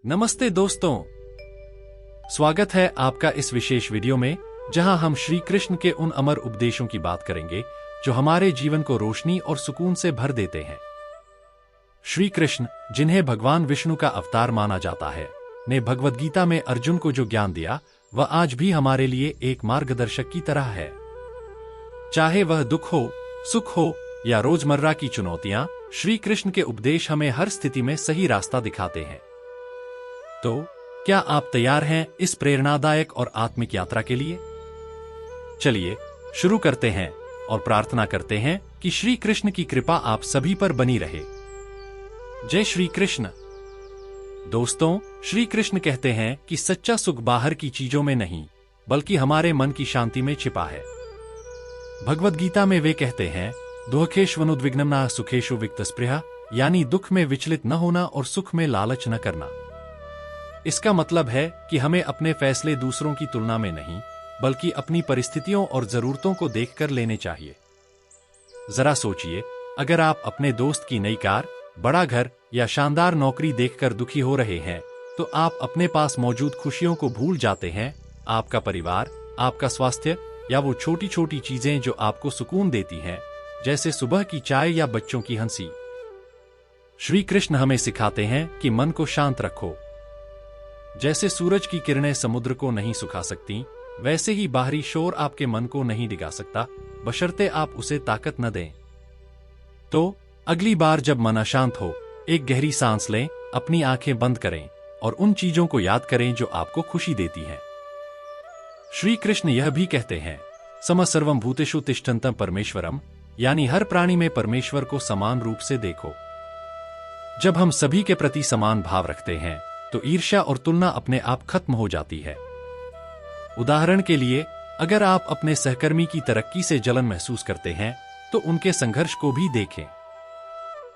नमस्ते दोस्तों, स्वागत है आपका इस विशेष वीडियो में जहां हम श्री कृष्ण के उन अमर उपदेशों की बात करेंगे जो हमारे जीवन को रोशनी और सुकून से भर देते हैं। श्री कृष्ण, जिन्हें भगवान विष्णु का अवतार माना जाता है, ने भगवद गीता में अर्जुन को जो ज्ञान दिया वह आज भी हमारे लिए एक मार्गदर्शक की तरह है। चाहे वह दुख हो, सुख हो या रोजमर्रा की चुनौतियां, श्री कृष्ण के उपदेश हमें हर स्थिति में सही रास्ता दिखाते हैं। तो क्या आप तैयार हैं इस प्रेरणादायक और आत्मिक यात्रा के लिए? चलिए शुरू करते हैं और प्रार्थना करते हैं कि श्री कृष्ण की कृपा आप सभी पर बनी रहे। जय श्री कृष्ण। दोस्तों, श्री कृष्ण कहते हैं कि सच्चा सुख बाहर की चीजों में नहीं बल्कि हमारे मन की शांति में छिपा है। भगवद गीता में वे कहते हैं, दुःखेष्वनुद्विग्नम् सुखेषु विक्तस्पृहा, यानी दुख में विचलित न होना और सुख में लालच न करना। इसका मतलब है कि हमें अपने फैसले दूसरों की तुलना में नहीं बल्कि अपनी परिस्थितियों और जरूरतों को देखकर लेने चाहिए। जरा सोचिए, अगर आप अपने दोस्त की नई कार, बड़ा घर या शानदार नौकरी देखकर दुखी हो रहे हैं तो आप अपने पास मौजूद खुशियों को भूल जाते हैं। आपका परिवार, आपका स्वास्थ्य या वो छोटी छोटी चीजें जो आपको सुकून देती हैं, जैसे सुबह की चाय या बच्चों की हंसी। श्री कृष्ण हमें सिखाते हैं कि मन को शांत रखो। जैसे सूरज की किरणें समुद्र को नहीं सुखा सकती, वैसे ही बाहरी शोर आपके मन को नहीं डिगा सकता, बशर्ते आप उसे ताकत न दें। तो अगली बार जब मन अशांत हो, एक गहरी सांस लें, अपनी आंखें बंद करें और उन चीजों को याद करें जो आपको खुशी देती हैं। श्री कृष्ण यह भी कहते हैं, सम सर्वम भूतेषु तिष्ठन्तं परमेश्वरम, यानी हर प्राणी में परमेश्वर को समान रूप से देखो। जब हम सभी के प्रति समान भाव रखते हैं तो ईर्ष्या और तुलना अपने आप खत्म हो जाती है। उदाहरण के लिए, अगर आप अपने सहकर्मी की तरक्की से जलन महसूस करते हैं तो उनके संघर्ष को भी देखें।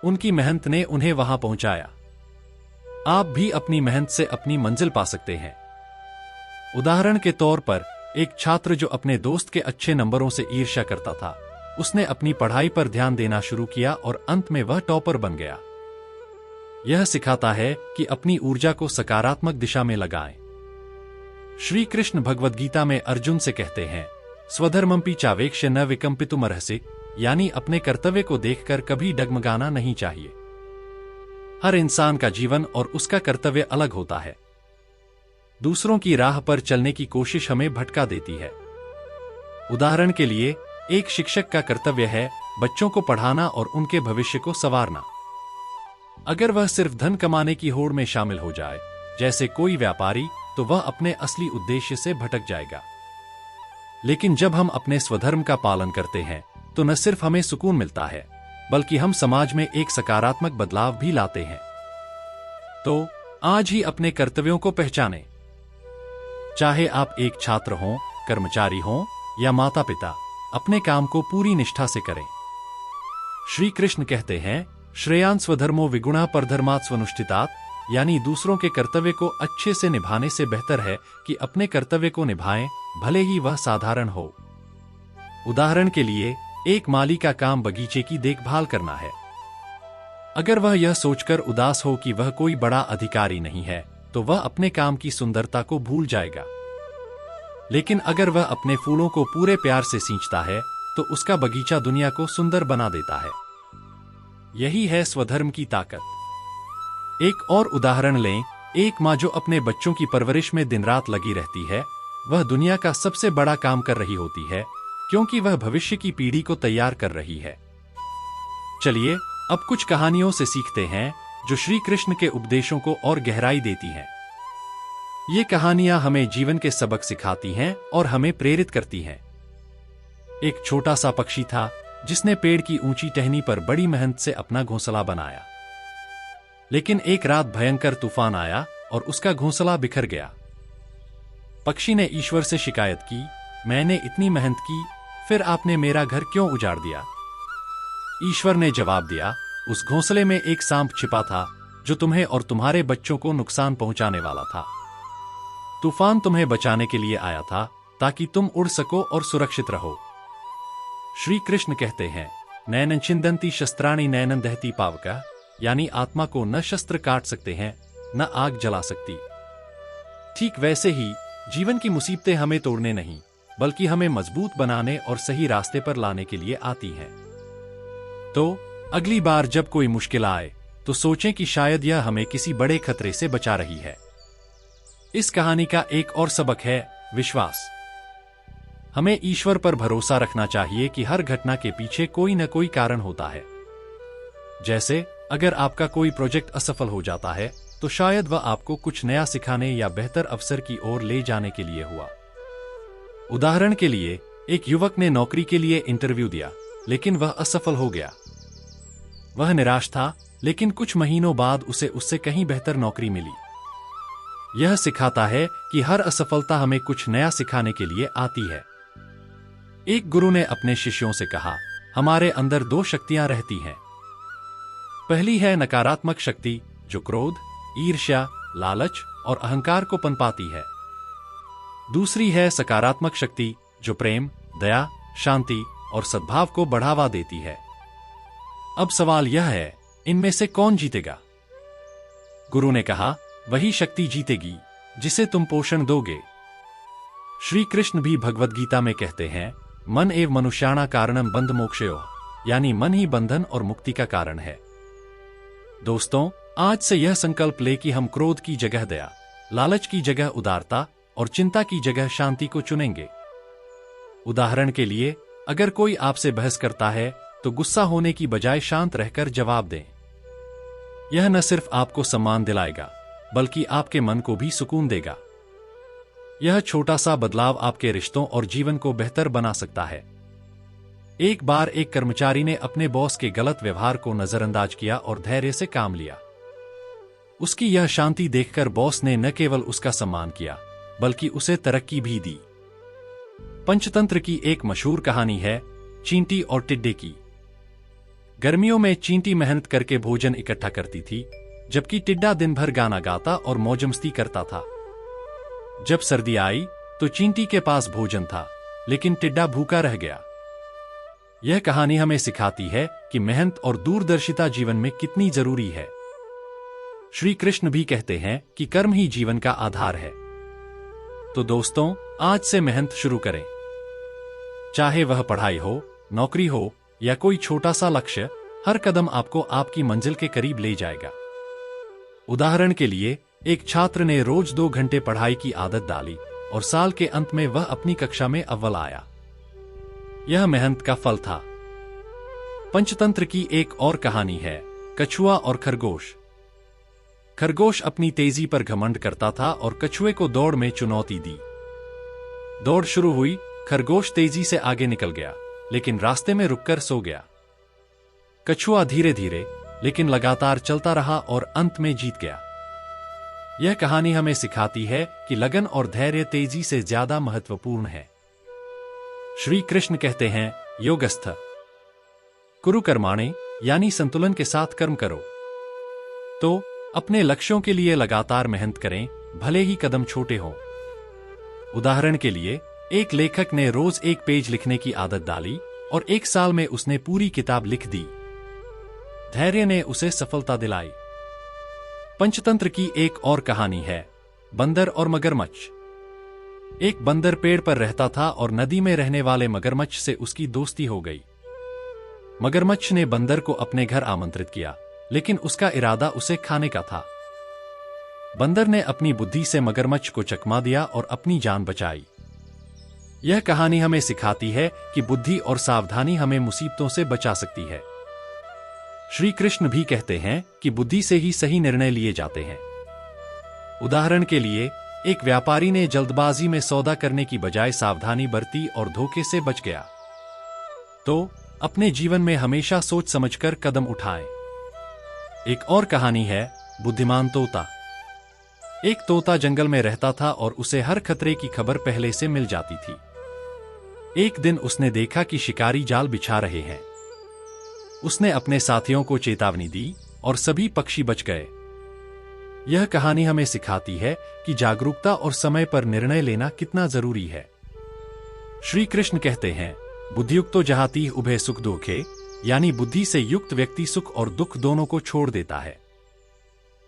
उनकी मेहनत ने उन्हें वहां पहुंचाया। आप भी अपनी मेहनत से अपनी मंजिल पा सकते हैं। उदाहरण के तौर पर, एक छात्र जो अपने दोस्त के अच्छे नंबरों से ईर्ष्या करता था, उसने अपनी पढ़ाई पर ध्यान देना शुरू किया और अंत में वह टॉपर बन गया। यह सिखाता है कि अपनी ऊर्जा को सकारात्मक दिशा में लगाएं। श्री कृष्ण भगवद गीता में अर्जुन से कहते हैं, स्वधर्मंपि चावेक्ष्य न विकंपितुमर्हसि, यानी अपने कर्तव्य को देखकर कभी डगमगाना नहीं चाहिए। हर इंसान का जीवन और उसका कर्तव्य अलग होता है। दूसरों की राह पर चलने की कोशिश हमें भटका देती है। उदाहरण के लिए, एक शिक्षक का कर्तव्य है बच्चों को पढ़ाना और उनके भविष्य को संवारना। अगर वह सिर्फ धन कमाने की होड़ में शामिल हो जाए, जैसे कोई व्यापारी, तो वह अपने असली उद्देश्य से भटक जाएगा। लेकिन जब हम अपने स्वधर्म का पालन करते हैं तो न सिर्फ हमें सुकून मिलता है बल्कि हम समाज में एक सकारात्मक बदलाव भी लाते हैं। तो आज ही अपने कर्तव्यों को पहचानें। चाहे आप एक छात्र हों, कर्मचारी हों या माता पिता, अपने काम को पूरी निष्ठा से करें। श्री कृष्ण कहते हैं, श्रेयान् स्वधर्मो विगुणः परधर्मात् स्वनुष्ठितात्, यानी दूसरों के कर्तव्य को अच्छे से निभाने से बेहतर है कि अपने कर्तव्य को निभाएं, भले ही वह साधारण हो। उदाहरण के लिए, एक माली का काम बगीचे की देखभाल करना है। अगर वह यह सोचकर उदास हो कि वह कोई बड़ा अधिकारी नहीं है तो वह अपने काम की सुंदरता को भूल जाएगा। लेकिन अगर वह अपने फूलों को पूरे प्यार से सींचता है तो उसका बगीचा दुनिया को सुंदर बना देता है। यही है स्वधर्म की ताकत। एक और उदाहरण लें, एक माँ जो अपने बच्चों की परवरिश में दिन रात लगी रहती है, वह दुनिया का सबसे बड़ा काम कर रही होती है, क्योंकि वह भविष्य की पीढ़ी को तैयार कर रही है। चलिए अब कुछ कहानियों से सीखते हैं जो श्री कृष्ण के उपदेशों को और गहराई देती हैं। ये कहानियां हमें जीवन के सबक सिखाती हैं और हमें प्रेरित करती हैं। एक छोटा सा पक्षी था जिसने पेड़ की ऊंची टहनी पर बड़ी मेहनत से अपना घोंसला बनाया। लेकिन एक रात भयंकर तूफान आया और उसका घोंसला बिखर गया। पक्षी ने ईश्वर से शिकायत की, मैंने इतनी मेहनत की, फिर आपने मेरा घर क्यों उजाड़ दिया? ईश्वर ने जवाब दिया, उस घोंसले में एक सांप छिपा था जो तुम्हें और तुम्हारे बच्चों को नुकसान पहुंचाने वाला था। तूफान तुम्हें बचाने के लिए आया था ताकि तुम उड़ सको और सुरक्षित रहो। श्री कृष्ण कहते हैं, नैनं छिन्दन्ति शस्त्राणि नैनं दहति पावकः, यानी आत्मा को न शस्त्र काट सकते हैं, न आग जला सकती। ठीक वैसे ही जीवन की मुसीबतें हमें तोड़ने नहीं, बल्कि हमें मजबूत बनाने और सही रास्ते पर लाने के लिए आती हैं। तो अगली बार जब कोई मुश्किल आए तो सोचें कि शायद यह हमें किसी बड़े खतरे से बचा रही है। इस कहानी का एक और सबक है विश्वास। हमें ईश्वर पर भरोसा रखना चाहिए कि हर घटना के पीछे कोई न कोई कारण होता है। जैसे अगर आपका कोई प्रोजेक्ट असफल हो जाता है तो शायद वह आपको कुछ नया सिखाने या बेहतर अवसर की ओर ले जाने के लिए हुआ। उदाहरण के लिए, एक युवक ने नौकरी के लिए इंटरव्यू दिया, लेकिन वह असफल हो गया। वह निराश था, लेकिन कुछ महीनों बाद उसे उससे कहीं बेहतर नौकरी मिली। यह सिखाता है कि हर असफलता हमें कुछ नया सिखाने के लिए आती है। एक गुरु ने अपने शिष्यों से कहा, हमारे अंदर दो शक्तियां रहती हैं। पहली है नकारात्मक शक्ति, जो क्रोध, ईर्ष्या, लालच और अहंकार को पनपाती है। दूसरी है सकारात्मक शक्ति, जो प्रेम, दया, शांति और सद्भाव को बढ़ावा देती है। अब सवाल यह है, इनमें से कौन जीतेगा? गुरु ने कहा, वही शक्ति जीतेगी जिसे तुम पोषण दोगे। श्री कृष्ण भी भगवद गीता में कहते हैं, मन एव मनुष्याणा कारणम बंध मोक्षयोः, यानी मन ही बंधन और मुक्ति का कारण है। दोस्तों, आज से यह संकल्प ले कि हम क्रोध की जगह दया, लालच की जगह उदारता और चिंता की जगह शांति को चुनेंगे। उदाहरण के लिए, अगर कोई आपसे बहस करता है तो गुस्सा होने की बजाय शांत रहकर जवाब दें। यह न सिर्फ आपको सम्मान दिलाएगा, बल्कि आपके मन को भी सुकून देगा। यह छोटा सा बदलाव आपके रिश्तों और जीवन को बेहतर बना सकता है। एक बार एक कर्मचारी ने अपने बॉस के गलत व्यवहार को नजरअंदाज किया और धैर्य से काम लिया। उसकी यह शांति देखकर बॉस ने न केवल उसका सम्मान किया, बल्कि उसे तरक्की भी दी। पंचतंत्र की एक मशहूर कहानी है चींटी और टिड्डे की। गर्मियों में चींटी मेहनत करके भोजन इकट्ठा करती थी, जबकि टिड्डा दिन भर गाना गाता और मौजमस्ती करता था। जब सर्दी आई तो चींटी के पास भोजन था, लेकिन टिड्डा भूखा रह गया। यह कहानी हमें सिखाती है कि मेहनत और दूरदर्शिता जीवन में कितनी जरूरी है। श्री कृष्ण भी कहते हैं कि कर्म ही जीवन का आधार है। तो दोस्तों, आज से मेहनत शुरू करें। चाहे वह पढ़ाई हो, नौकरी हो या कोई छोटा सा लक्ष्य, हर कदम आपको आपकी मंजिल के करीब ले जाएगा। उदाहरण के लिए, एक छात्र ने रोज 2 घंटे पढ़ाई की आदत डाली और साल के अंत में वह अपनी कक्षा में अव्वल आया। यह मेहनत का फल था। पंचतंत्र की एक और कहानी है कछुआ और खरगोश। खरगोश अपनी तेजी पर घमंड करता था और कछुए को दौड़ में चुनौती दी। दौड़ शुरू हुई, खरगोश तेजी से आगे निकल गया, लेकिन रास्ते में रुककर सो गया। कछुआ धीरे धीरे लेकिन लगातार चलता रहा और अंत में जीत गया। यह कहानी हमें सिखाती है कि लगन और धैर्य तेजी से ज्यादा महत्वपूर्ण है। श्री कृष्ण कहते हैं, योगस्थ कुरु कर्माणि, यानी संतुलन के साथ कर्म करो। तो अपने लक्ष्यों के लिए लगातार मेहनत करें, भले ही कदम छोटे हों। उदाहरण के लिए, एक लेखक ने रोज 1 पेज लिखने की आदत डाली और 1 साल में उसने पूरी किताब लिख दी। धैर्य ने उसे सफलता दिलाई। पंचतंत्र की एक और कहानी है बंदर और मगरमच्छ। एक बंदर पेड़ पर रहता था और नदी में रहने वाले मगरमच्छ से उसकी दोस्ती हो गई। मगरमच्छ ने बंदर को अपने घर आमंत्रित किया, लेकिन उसका इरादा उसे खाने का था। बंदर ने अपनी बुद्धि से मगरमच्छ को चकमा दिया और अपनी जान बचाई। यह कहानी हमें सिखाती है कि बुद्धि और सावधानी हमें मुसीबतों से बचा सकती है। श्री कृष्ण भी कहते हैं कि बुद्धि से ही सही निर्णय लिए जाते हैं। उदाहरण के लिए, एक व्यापारी ने जल्दबाजी में सौदा करने की बजाय सावधानी बरती और धोखे से बच गया। तो अपने जीवन में हमेशा सोच समझकर कदम उठाएं। एक और कहानी है बुद्धिमान तोता। एक तोता जंगल में रहता था और उसे हर खतरे की खबर पहले से मिल जाती थी। एक दिन उसने देखा कि शिकारी जाल बिछा रहे हैं। उसने अपने साथियों को चेतावनी दी और सभी पक्षी बच गए। यह कहानी हमें सिखाती है कि जागरूकता और समय पर निर्णय लेना कितना जरूरी है। श्री कृष्ण कहते हैं, बुद्धियुक्तो जहाती उभय सुख दुखे, यानी बुद्धि से युक्त व्यक्ति सुख और दुख दोनों को छोड़ देता है।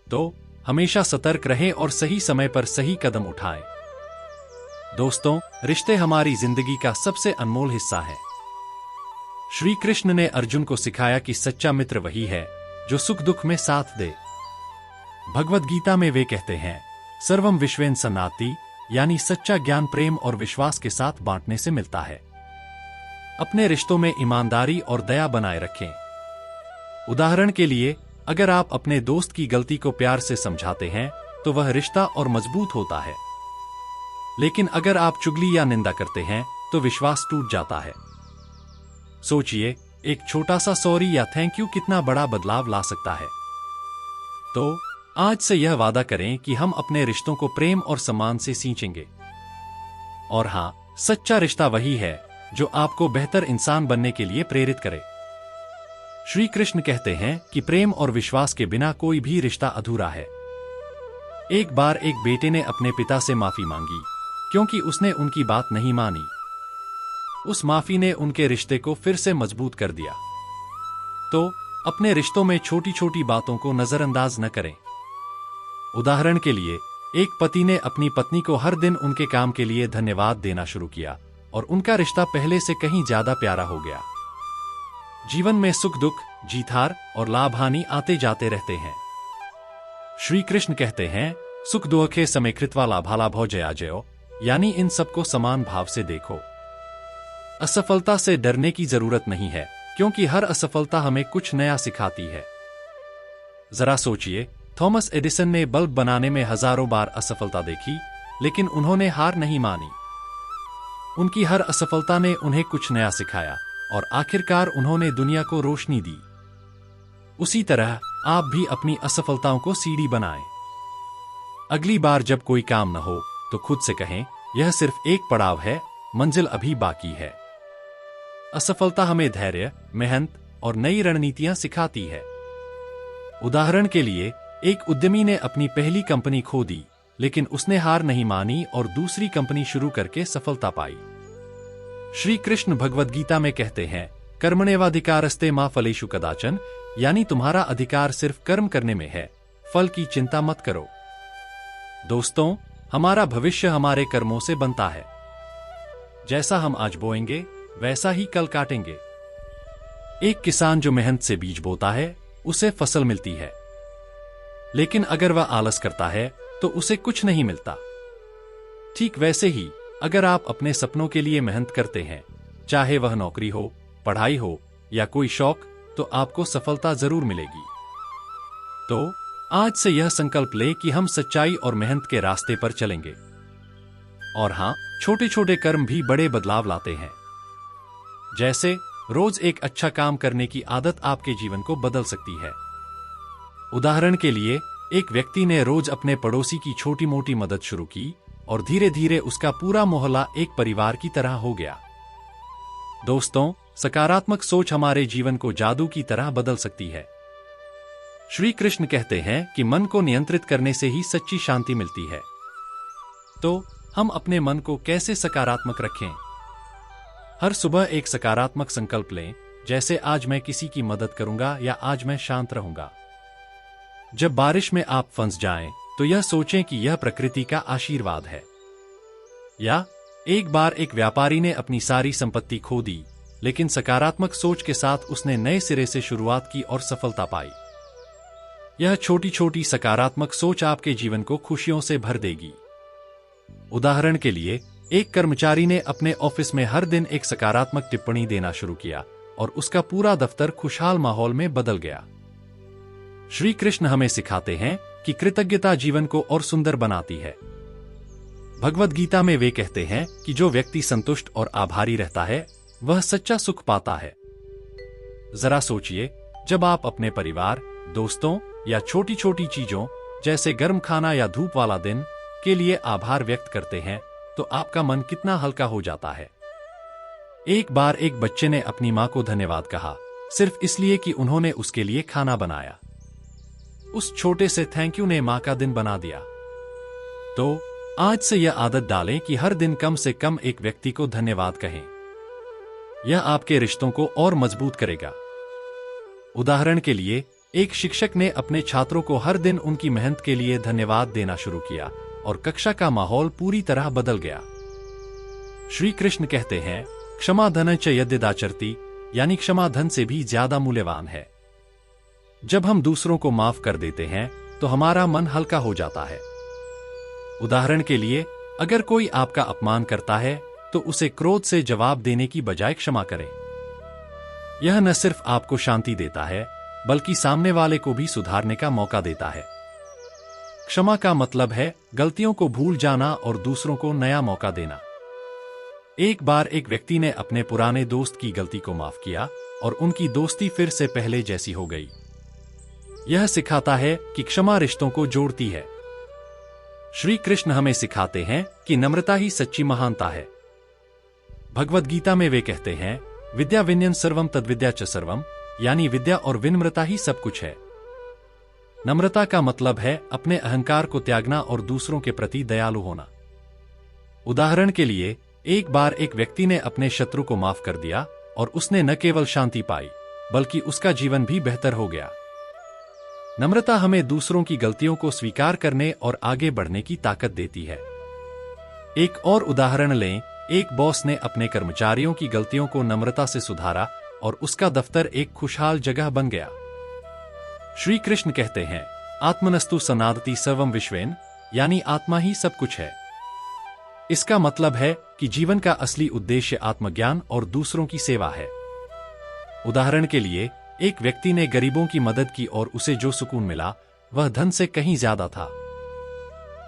तो हमेशा सतर्क रहें और सही समय पर सही कदम उठाएं। दोस्तों, रिश्ते हमारी जिंदगी का सबसे अनमोल हिस्सा है। श्री कृष्ण ने अर्जुन को सिखाया कि सच्चा मित्र वही है जो सुख दुख में साथ दे। भगवद गीता में वे कहते हैं, सर्वम विश्वेन सन्नाति, यानी सच्चा ज्ञान प्रेम और विश्वास के साथ बांटने से मिलता है। अपने रिश्तों में ईमानदारी और दया बनाए रखें। उदाहरण के लिए, अगर आप अपने दोस्त की गलती को प्यार से समझाते हैं तो वह रिश्ता और मजबूत होता है। लेकिन अगर आप चुगली या निंदा करते हैं तो विश्वास टूट जाता है। सोचिए, एक छोटा सा सॉरी या थैंक यू कितना बड़ा बदलाव ला सकता है। तो आज से यह वादा करें कि हम अपने रिश्तों को प्रेम और सम्मान से सींचेंगे। और हां, सच्चा रिश्ता वही है जो आपको बेहतर इंसान बनने के लिए प्रेरित करे। श्री कृष्ण कहते हैं कि प्रेम और विश्वास के बिना कोई भी रिश्ता अधूरा है। एक बार एक बेटे ने अपने पिता से माफी मांगी क्योंकि उसने उनकी बात नहीं मानी। उस माफी ने उनके रिश्ते को फिर से मजबूत कर दिया। तो अपने रिश्तों में छोटी छोटी बातों को नजरअंदाज न करें। उदाहरण के लिए, एक पति ने अपनी पत्नी को हर दिन उनके काम के लिए धन्यवाद देना शुरू किया और उनका रिश्ता पहले से कहीं ज्यादा प्यारा हो गया। जीवन में सुख दुख, जीत हार और लाभ हानि आते जाते रहते हैं। श्री कृष्ण कहते हैं, सुख दुखे समय कृत्वा लाभालाभो जयाजयो, यानी इन सबको समान भाव से देखो। असफलता से डरने की जरूरत नहीं है, क्योंकि हर असफलता हमें कुछ नया सिखाती है। जरा सोचिए, थॉमस एडिसन ने बल्ब बनाने में हजारों बार असफलता देखी, लेकिन उन्होंने हार नहीं मानी। उनकी हर असफलता ने उन्हें कुछ नया सिखाया और आखिरकार उन्होंने दुनिया को रोशनी दी। उसी तरह आप भी अपनी असफलताओं को सीढ़ी बनाएं। अगली बार जब कोई काम न हो तो खुद से कहें, यह सिर्फ एक पड़ाव है, मंजिल अभी बाकी है। असफलता हमें धैर्य, मेहनत और नई रणनीतियां सिखाती है। उदाहरण के लिए, एक उद्यमी ने अपनी पहली कंपनी खो दी, लेकिन उसने हार नहीं मानी और दूसरी कंपनी शुरू करके सफलता पाई। श्री कृष्ण भगवद गीता में कहते हैं, कर्मण्येवाधिकारस्ते मा फलेषु कदाचन, यानी तुम्हारा अधिकार सिर्फ कर्म करने में है, फल की चिंता मत करो। दोस्तों, हमारा भविष्य हमारे कर्मों से बनता है। जैसा हम आज बोएंगे वैसा ही कल काटेंगे। एक किसान जो मेहनत से बीज बोता है उसे फसल मिलती है, लेकिन अगर वह आलस करता है तो उसे कुछ नहीं मिलता। ठीक वैसे ही अगर आप अपने सपनों के लिए मेहनत करते हैं, चाहे वह नौकरी हो, पढ़ाई हो या कोई शौक, तो आपको सफलता जरूर मिलेगी। तो आज से यह संकल्प ले कि हम सच्चाई और मेहनत के रास्ते पर चलेंगे। और हां, छोटे छोटे कर्म भी बड़े बदलाव लाते हैं। जैसे रोज एक अच्छा काम करने की आदत आपके जीवन को बदल सकती है। उदाहरण के लिए, एक व्यक्ति ने रोज अपने पड़ोसी की छोटी मोटी मदद शुरू की और धीरे धीरे उसका पूरा मोहल्ला एक परिवार की तरह हो गया। दोस्तों, सकारात्मक सोच हमारे जीवन को जादू की तरह बदल सकती है। श्री कृष्ण कहते हैं कि मन को नियंत्रित करने से ही सच्ची शांति मिलती है। तो हम अपने मन को कैसे सकारात्मक रखें? हर सुबह एक सकारात्मक संकल्प लें, जैसे आज मैं किसी की मदद करूंगा या आज मैं शांत रहूंगा। जब बारिश में आप फंस जाएं, तो यह सोचें कि यह प्रकृति का आशीर्वाद है। या एक बार एक व्यापारी ने अपनी सारी संपत्ति खो दी, लेकिन सकारात्मक सोच के साथ उसने नए सिरे से शुरुआत की और सफलता पाई। यह छोटी छोटी सकारात्मक सोच आपके जीवन को खुशियों से भर देगी। उदाहरण के लिए, एक कर्मचारी ने अपने ऑफिस में हर दिन एक सकारात्मक टिप्पणी देना शुरू किया और उसका पूरा दफ्तर खुशहाल माहौल में बदल गया। श्री कृष्ण हमें सिखाते हैं कि कृतज्ञता जीवन को और सुंदर बनाती है। भगवद गीता में वे कहते हैं कि जो व्यक्ति संतुष्ट और आभारी रहता है वह सच्चा सुख पाता है। जरा सोचिए, जब आप अपने परिवार, दोस्तों या छोटी छोटी चीजों जैसे गर्म खाना या धूप वाला दिन के लिए आभार व्यक्त करते हैं, तो आपका मन कितना हल्का हो जाता है। एक बार एक बच्चे ने अपनी मां को धन्यवाद कहा, सिर्फ इसलिए कि उन्होंने उसके लिए खाना बनाया। उस छोटे से थैंक यू ने मां का दिन बना दिया। तो आज से यह आदत डालें कि हर दिन कम से कम एक व्यक्ति को धन्यवाद कहें। यह आपके रिश्तों को और मजबूत करेगा। उदाहरण के लिए, एक शिक्षक ने अपने छात्रों को हर दिन उनकी मेहनत के लिए धन्यवाद देना शुरू किया और कक्षा का माहौल पूरी तरह बदल गया। श्री कृष्ण कहते हैं, क्षमा धन च यद्यदाचरति, यानी क्षमा धन से भी ज्यादा मूल्यवान है। जब हम दूसरों को माफ कर देते हैं तो हमारा मन हल्का हो जाता है। उदाहरण के लिए, अगर कोई आपका अपमान करता है तो उसे क्रोध से जवाब देने की बजाय क्षमा करें। यह न सिर्फ आपको शांति देता है बल्कि सामने वाले को भी सुधारने का मौका देता है। क्षमा का मतलब है गलतियों को भूल जाना और दूसरों को नया मौका देना। एक बार एक व्यक्ति ने अपने पुराने दोस्त की गलती को माफ किया और उनकी दोस्ती फिर से पहले जैसी हो गई। यह सिखाता है कि क्षमा रिश्तों को जोड़ती है। श्री कृष्ण हमें सिखाते हैं कि नम्रता ही सच्ची महानता है। भगवद गीता में वे कहते हैं, विद्या विनयन सर्वम तद्विद्या च सर्वम, यानी विद्या और विनम्रता ही सब कुछ है। नम्रता का मतलब है अपने अहंकार को त्यागना और दूसरों के प्रति दयालु होना। उदाहरण के लिए, एक बार एक व्यक्ति ने अपने शत्रु को माफ कर दिया और उसने न केवल शांति पाई बल्कि उसका जीवन भी बेहतर हो गया। नम्रता हमें दूसरों की गलतियों को स्वीकार करने और आगे बढ़ने की ताकत देती है। एक और उदाहरण लें, एक बॉस ने अपने कर्मचारियों की गलतियों को नम्रता से सुधारा और उसका दफ्तर एक खुशहाल जगह बन गया। श्री कृष्ण कहते हैं, आत्मनस्तु सनादति सर्वम विश्वेन, यानी आत्मा ही सब कुछ है। इसका मतलब है कि जीवन का असली उद्देश्य आत्मज्ञान और दूसरों की सेवा है। उदाहरण के लिए, एक व्यक्ति ने गरीबों की मदद की और उसे जो सुकून मिला वह धन से कहीं ज्यादा था।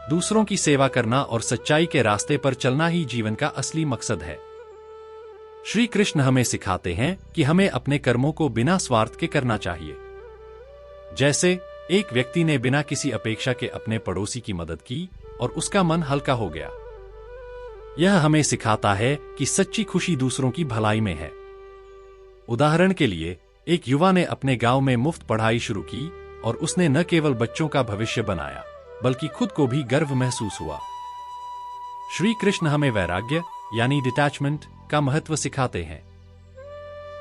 दूसरों की सेवा करना और सच्चाई के रास्ते पर चलना ही जीवन का असली मकसद है। श्री कृष्ण हमें सिखाते हैं कि हमें अपने कर्मों को बिना स्वार्थ के करना चाहिए। जैसे एक व्यक्ति ने बिना किसी अपेक्षा के अपने पड़ोसी की मदद की और उसका मन हल्का हो गया। यह हमें सिखाता है कि सच्ची खुशी दूसरों की भलाई में है। उदाहरण के लिए, एक युवा ने अपने गांव में मुफ्त पढ़ाई शुरू की और उसने न केवल बच्चों का भविष्य बनाया बल्कि खुद को भी गर्व महसूस हुआ। श्री कृष्ण हमें वैराग्य यानी डिटैचमेंट का महत्व सिखाते हैं।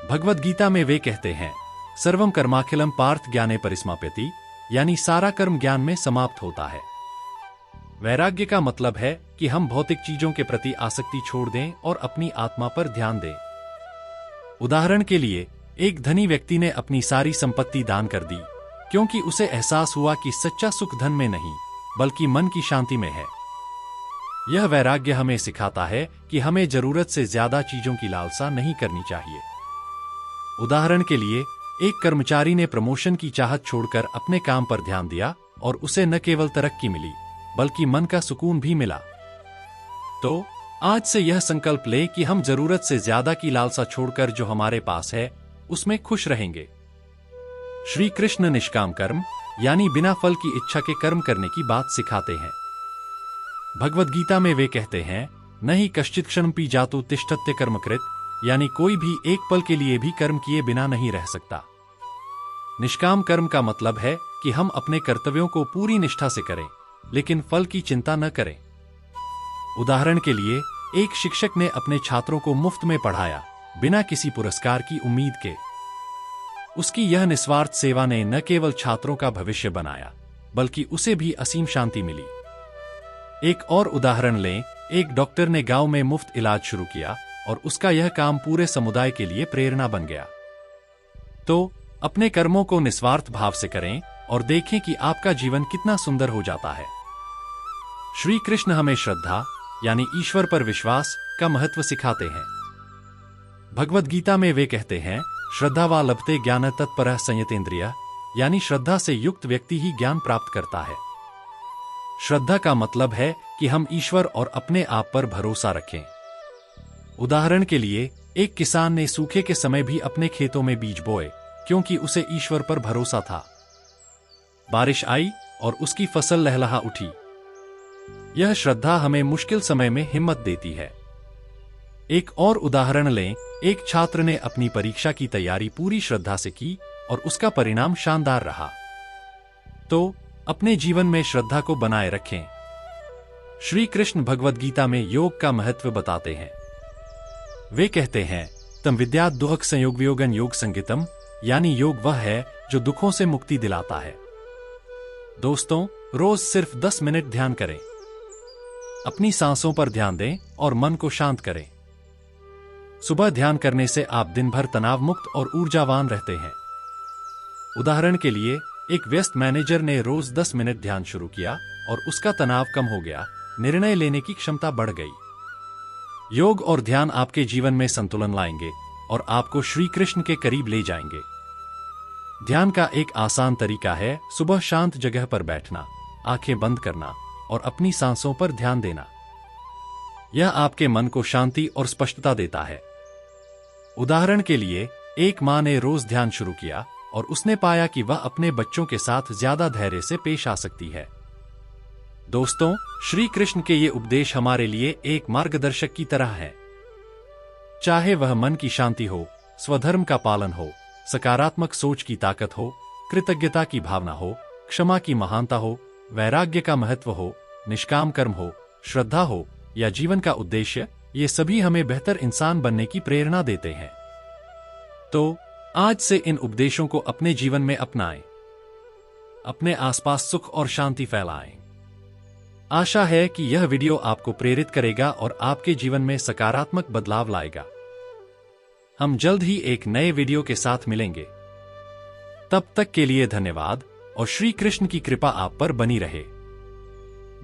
भगवद गीता में वे कहते हैं, सर्वम कर्माखिलम पार्थ ज्ञाने परिसमाप्यति, यानी सारा कर्म ज्ञान में समाप्त होता है। वैराग्य का मतलब है कि हम भौतिक चीजों के प्रति आसक्ति छोड़ दें और अपनी आत्मा पर ध्यान दें। उदाहरण के लिए, एक धनी व्यक्ति ने अपनी सारी संपत्ति दान कर दी क्योंकि उसे एहसास हुआ कि सच्चा सुख धन में नहीं बल्कि मन की शांति में है। यह वैराग्य हमें सिखाता है कि हमें जरूरत से ज्यादा चीजों की लालसा नहीं करनी चाहिए। उदाहरण के लिए, एक कर्मचारी ने प्रमोशन की चाहत छोड़कर अपने काम पर ध्यान दिया और उसे न केवल तरक्की मिली बल्कि मन का सुकून भी मिला। तो आज से यह संकल्प ले कि हम जरूरत से ज्यादा की लालसा छोड़कर जो हमारे पास है उसमें खुश रहेंगे। श्री कृष्ण निष्काम कर्म यानी बिना फल की इच्छा के कर्म करने की बात सिखाते हैं। भगवद गीता में वे कहते हैं, न ही कश्चित क्षणमपि जातु तिष्ठत्य कर्मकृत, यानी कोई भी एक पल के लिए भी कर्म किए बिना नहीं रह सकता। निष्काम कर्म का मतलब है कि हम अपने कर्तव्यों को पूरी निष्ठा से करें लेकिन फल की चिंता न करें। उदाहरण के लिए, एक शिक्षक ने अपने छात्रों को मुफ्त में पढ़ाया बिना किसी पुरस्कार की उम्मीद के। उसकी यह निस्वार्थ सेवा ने न केवल छात्रों का भविष्य बनाया बल्कि उसे भी असीम शांति मिली। एक और उदाहरण लें, एक डॉक्टर ने गांव में मुफ्त इलाज शुरू किया और उसका यह काम पूरे समुदाय के लिए प्रेरणा बन गया। तो अपने कर्मों को निस्वार्थ भाव से करें और देखें कि आपका जीवन कितना सुंदर हो जाता है। श्री कृष्ण हमें श्रद्धा यानी ईश्वर पर विश्वास का महत्व सिखाते हैं। भगवद गीता में वे कहते हैं, श्रद्धावा लभते ज्ञान तत्परः संयतेन्द्रियः, यानी श्रद्धा से युक्त व्यक्ति ही ज्ञान प्राप्त करता है। श्रद्धा का मतलब है कि हम ईश्वर और अपने आप पर भरोसा रखें। उदाहरण के लिए, एक किसान ने सूखे के समय भी अपने खेतों में बीज बोए क्योंकि उसे ईश्वर पर भरोसा था। बारिश आई और उसकी फसल लहलहा उठी। यह श्रद्धा हमें मुश्किल समय में हिम्मत देती है। एक और उदाहरण लें, एक छात्र ने अपनी परीक्षा की तैयारी पूरी श्रद्धा से की और उसका परिणाम शानदार रहा। तो अपने जीवन में श्रद्धा को बनाए रखें। श्री कृष्ण भगवद गीता में योग का महत्व बताते हैं। वे कहते हैं, तम विद्यात दुहक संयोग वियोगन योग संगीतम, यानी योग वह है जो दुखों से मुक्ति दिलाता है। दोस्तों, रोज सिर्फ 10 मिनट ध्यान करें। अपनी सांसों पर ध्यान दें और मन को शांत करें। सुबह ध्यान करने से आप दिन भर तनाव मुक्त और ऊर्जावान रहते हैं। उदाहरण के लिए, एक व्यस्त मैनेजर ने रोज 10 मिनट ध्यान शुरू किया और उसका तनाव कम हो गया, निर्णय लेने की क्षमता बढ़ गई। योग और ध्यान आपके जीवन में संतुलन लाएंगे और आपको श्री कृष्ण के करीब ले जाएंगे। ध्यान का एक आसान तरीका है सुबह शांत जगह पर बैठना, आंखें बंद करना और अपनी सांसों पर ध्यान देना। यह आपके मन को शांति और स्पष्टता देता है। उदाहरण के लिए, एक मां ने रोज ध्यान शुरू किया और उसने पाया कि वह अपने बच्चों के साथ ज्यादा धैर्य से पेश आ सकती है। दोस्तों, श्री कृष्ण के ये उपदेश हमारे लिए एक मार्गदर्शक की तरह है। चाहे वह मन की शांति हो, स्वधर्म का पालन हो, सकारात्मक सोच की ताकत हो, कृतज्ञता की भावना हो, क्षमा की महानता हो, वैराग्य का महत्व हो, निष्काम कर्म हो, श्रद्धा हो या जीवन का उद्देश्य, ये सभी हमें बेहतर इंसान बनने की प्रेरणा देते हैं। तो आज से इन उपदेशों को अपने जीवन में अपनाएं। अपने आसपास सुख और शांति फैलाएं। आशा है कि यह वीडियो आपको प्रेरित करेगा और आपके जीवन में सकारात्मक बदलाव लाएगा। हम जल्द ही एक नए वीडियो के साथ मिलेंगे। तब तक के लिए धन्यवाद और श्री कृष्ण की कृपा आप पर बनी रहे।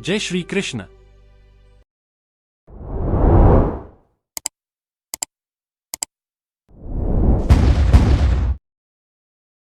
जय श्री कृष्ण।